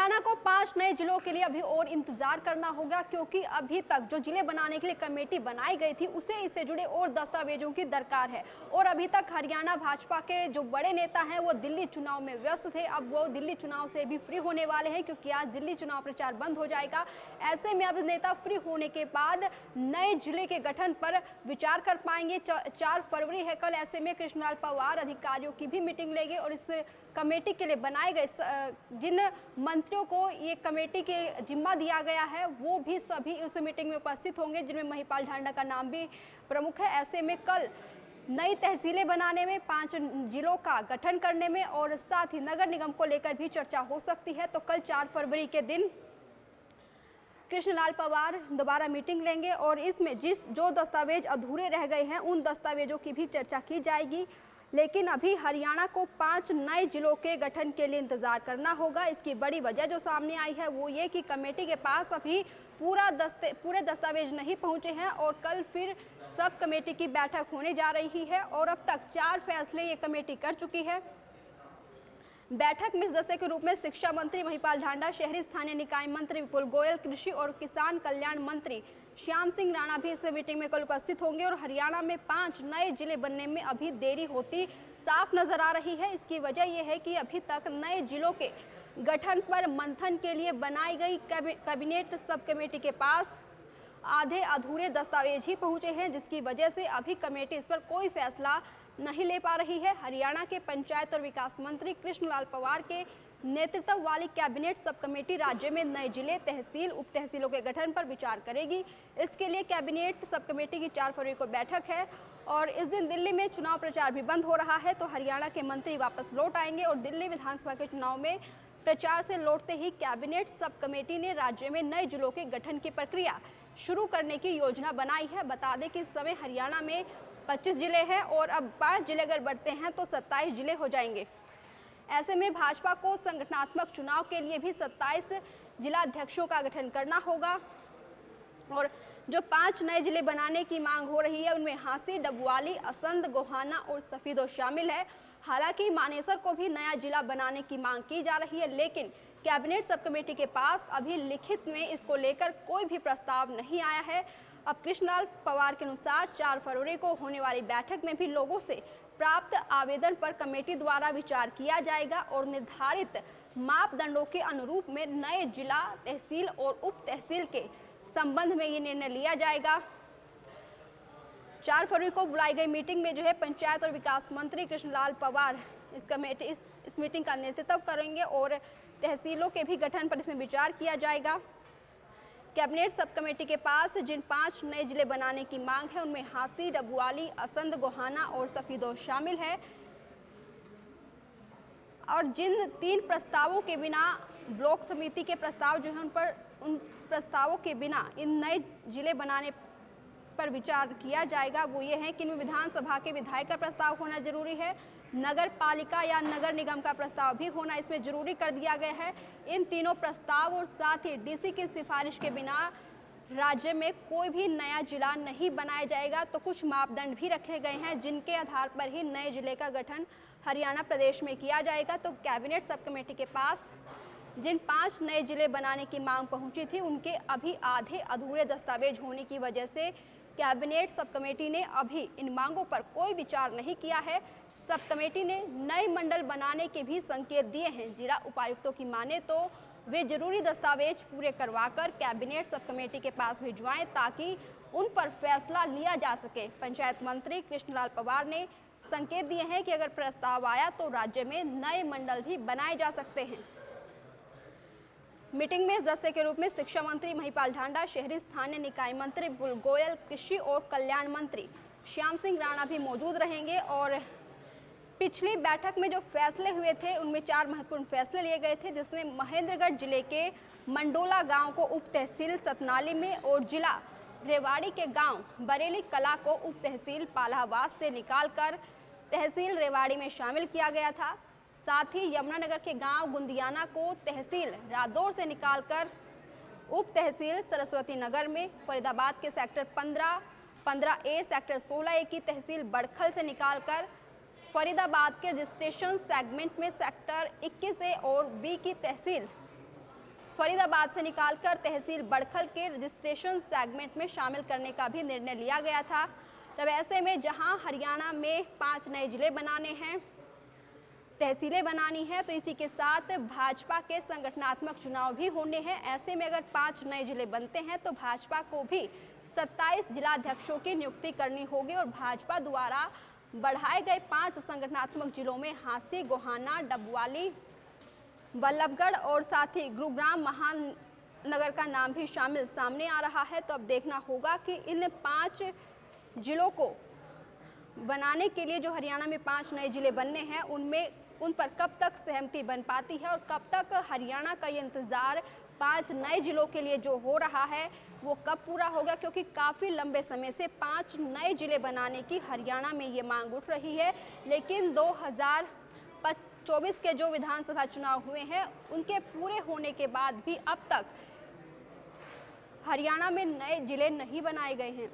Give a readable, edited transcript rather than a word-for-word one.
हरियाणा को 5 नए जिलों के लिए अभी और इंतजार करना होगा, क्योंकि अभी तक जो जिले बनाने के लिए कमेटी बनाई गई थी उसे इससे जुड़े और दस्तावेजों की दरकार है। और अभी तक हरियाणा भाजपा के जो बड़े नेता हैं वो दिल्ली चुनाव में व्यस्त थे। अब वो दिल्ली चुनाव से भी फ्री होने वाले हैं, क्योंकि आज दिल्ली चुनाव प्रचार बंद हो जाएगा। ऐसे में अब नेता फ्री होने के बाद नए जिले के गठन पर विचार कर पाएंगे। 4 फरवरी है कल। ऐसे में कृष्णलाल पंवार अधिकारियों की भी मीटिंग लेंगे और इस कमेटी के लिए बनाए गए जिन मंत्रियों को ये कमेटी के जिम्मा दिया गया है वो भी सभी उस मीटिंग में उपस्थित होंगे, जिनमें महिपाल ढांडा का नाम भी प्रमुख है। ऐसे में कल नई तहसीलें बनाने में, 5 जिलों का गठन करने में और साथ ही नगर निगम को लेकर भी चर्चा हो सकती है। तो कल 4 फरवरी के दिन कृष्णलाल पंवार दोबारा मीटिंग लेंगे और इसमें जो दस्तावेज अधूरे रह गए हैं उन दस्तावेजों की भी चर्चा की जाएगी। लेकिन अभी हरियाणा को 5 नए जिलों के गठन के लिए इंतजार करना होगा। इसकी बड़ी वजह जो सामने आई है वो ये कि कमेटी के पास अभी पूरे दस्तावेज नहीं पहुंचे हैं और कल फिर सब कमेटी की बैठक होने जा रही है और अब तक 4 फैसले ये कमेटी कर चुकी है। बैठक में सदस्य के रूप में शिक्षा मंत्री महिपाल ढांडा, शहरी स्थानीय निकाय मंत्री विपुल गोयल, कृषि और किसान कल्याण मंत्री श्याम सिंह राणा भी इस मीटिंग में कल उपस्थित होंगे। और हरियाणा में 5 नए जिले बनने में अभी देरी होती साफ नजर आ रही है। इसकी वजह यह है कि अभी तक नए जिलों के गठन पर मंथन के लिए बनाई गई कैबिनेट सब कमेटी के पास आधे अधूरे दस्तावेज ही पहुंचे हैं, जिसकी वजह से अभी कमेटी इस पर कोई फैसला नहीं ले पा रही है। हरियाणा के पंचायत और विकास मंत्री कृष्णलाल पंवार के नेतृत्व वाली कैबिनेट सब कमेटी राज्य में नए जिले, तहसील, उप तहसीलों के गठन पर विचार करेगी। इसके लिए कैबिनेट सब कमेटी की 4 फरवरी को बैठक है और इस दिन दिल्ली में चुनाव प्रचार भी बंद हो रहा है। तो हरियाणा के मंत्री वापस लौट आएंगे और दिल्ली विधानसभा के चुनाव में प्रचार से लौटते ही कैबिनेट सब कमेटी ने राज्य में नए जिलों के गठन की प्रक्रिया शुरू करने की योजना बनाई है। बता दें कि इस समय हरियाणा में 25 जिले हैं और अब 5 जिले अगर बढ़ते हैं तो 27 जिले हो जाएंगे। ऐसे में भाजपा को संगठनात्मक चुनाव के लिए भी 27 जिलाध्यक्षों का गठन करना होगा और जो 5 नए जिले बनाने की मांग हो रही है उनमें हांसी, डबवाली, असंध, गोहाना और सफीदो शामिल है। हालांकि मानेसर को भी नया जिला बनाने की मांग की जा रही है, लेकिन कैबिनेट सब कमेटी के पास अभी लिखित में इसको लेकर कोई भी प्रस्ताव नहीं आया है। अब कृष्णलाल पंवार के अनुसार 4 फरवरी को होने वाली बैठक में भी लोगों से प्राप्त आवेदन पर कमेटी द्वारा विचार किया जाएगा और निर्धारित मापदंडों के अनुरूप में नए जिला, तहसील और उप तहसील के संबंध में ये निर्णय लिया जाएगा। 4 फरवरी को बुलाई गई मीटिंग में जो है पंचायत और विकास मंत्री कृष्णलाल पंवार इस मीटिंग का नेतृत्व करेंगे और तहसीलों के भी गठन पर इसमें विचार किया जाएगा। कैबिनेट सब कमेटी के पास जिन 5 नए जिले बनाने की मांग है उनमें हांसी, डबवाली, असंध, गोहाना और सफीदो शामिल है और जिन 3 प्रस्तावों के बिना ब्लॉक समिति के प्रस्ताव जो है उन प्रस्तावों के बिना इन नए जिले बनाने पर विचार किया जाएगा वो ये है कि इनमें विधानसभा के विधायक का प्रस्ताव होना जरूरी है, नगर पालिका या नगर निगम का प्रस्ताव भी होना इसमें जरूरी कर दिया गया है। इन तीनों प्रस्ताव और साथ ही डीसी की सिफारिश के बिना राज्य में कोई भी नया जिला नहीं बनाया जाएगा। तो कुछ मापदंड भी रखे गए हैं जिनके आधार पर ही नए जिले का गठन हरियाणा प्रदेश में किया जाएगा। तो कैबिनेट सब कमेटी के पास जिन 5 नए जिले बनाने की मांग पहुंची थी उनके अभी आधे अधूरे दस्तावेज होने की वजह से कैबिनेट सब कमेटी ने अभी इन मांगों पर कोई विचार नहीं किया है। सब कमेटी ने नए मंडल बनाने के भी संकेत दिए हैं। जिला उपायुक्तों की माने तो वे जरूरी दस्तावेज पूरे करवाकर कैबिनेट सब कमेटी के पास भिजवाएं ताकि उन पर फैसला लिया जा सके। पंचायत मंत्री कृष्णलाल पंवार ने संकेत दिए हैं कि अगर प्रस्ताव आया तो राज्य में नए मंडल भी बनाए जा सकते हैं। मीटिंग में सदस्य के रूप में शिक्षा मंत्री महिपाल ढांडा, शहरी स्थानीय निकाय मंत्री विपुल गोयल, कृषि और कल्याण मंत्री श्याम सिंह राणा भी मौजूद रहेंगे और पिछली बैठक में जो फैसले हुए थे उनमें 4 महत्वपूर्ण फैसले लिए गए थे, जिसमें महेंद्रगढ़ जिले के मंडोला गांव को उप तहसील सतनाली में और जिला रेवाड़ी के गांव बरेली कला को उप तहसील पालावास से निकालकर तहसील रेवाड़ी में शामिल किया गया था। साथ ही यमुनानगर के गांव गुंदियाना को तहसील रादौर से निकालकर उप तहसील सरस्वती नगर में, फरीदाबाद के सेक्टर 15A, सेक्टर 16A की तहसील बड़खल से निकालकर फरीदाबाद के रजिस्ट्रेशन सेगमेंट में सेक्टर 21A और B की तहसील फरीदाबाद से निकालकर तहसील बड़खल के रजिस्ट्रेशन सेगमेंट में शामिल करने का भी निर्णय लिया गया था। तब ऐसे में जहां हरियाणा में 5 नए जिले बनाने हैं, तहसीलें बनानी है, तो इसी के साथ भाजपा के संगठनात्मक चुनाव भी होने हैं। ऐसे में अगर 5 नए जिले बनते हैं तो भाजपा को भी 27 जिलाध्यक्षों की नियुक्ति करनी होगी और भाजपा द्वारा बढ़ाए गए 5 संगठनात्मक जिलों में हांसी, गोहाना, डबवाली, बल्लभगढ़ और साथ ही गुरुग्राम महानगर का नाम भी शामिल सामने आ रहा है। तो अब देखना होगा कि इन 5 जिलों को बनाने के लिए जो हरियाणा में 5 नए जिले बनने हैं उन पर कब तक सहमति बन पाती है और कब तक हरियाणा का ये इंतज़ार 5 नए जिलों के लिए जो हो रहा है वो कब पूरा होगा, क्योंकि काफ़ी लंबे समय से 5 नए जिले बनाने की हरियाणा में ये मांग उठ रही है। लेकिन 2024 के जो विधानसभा चुनाव हुए हैं उनके पूरे होने के बाद भी अब तक हरियाणा में नए जिले नहीं बनाए गए हैं।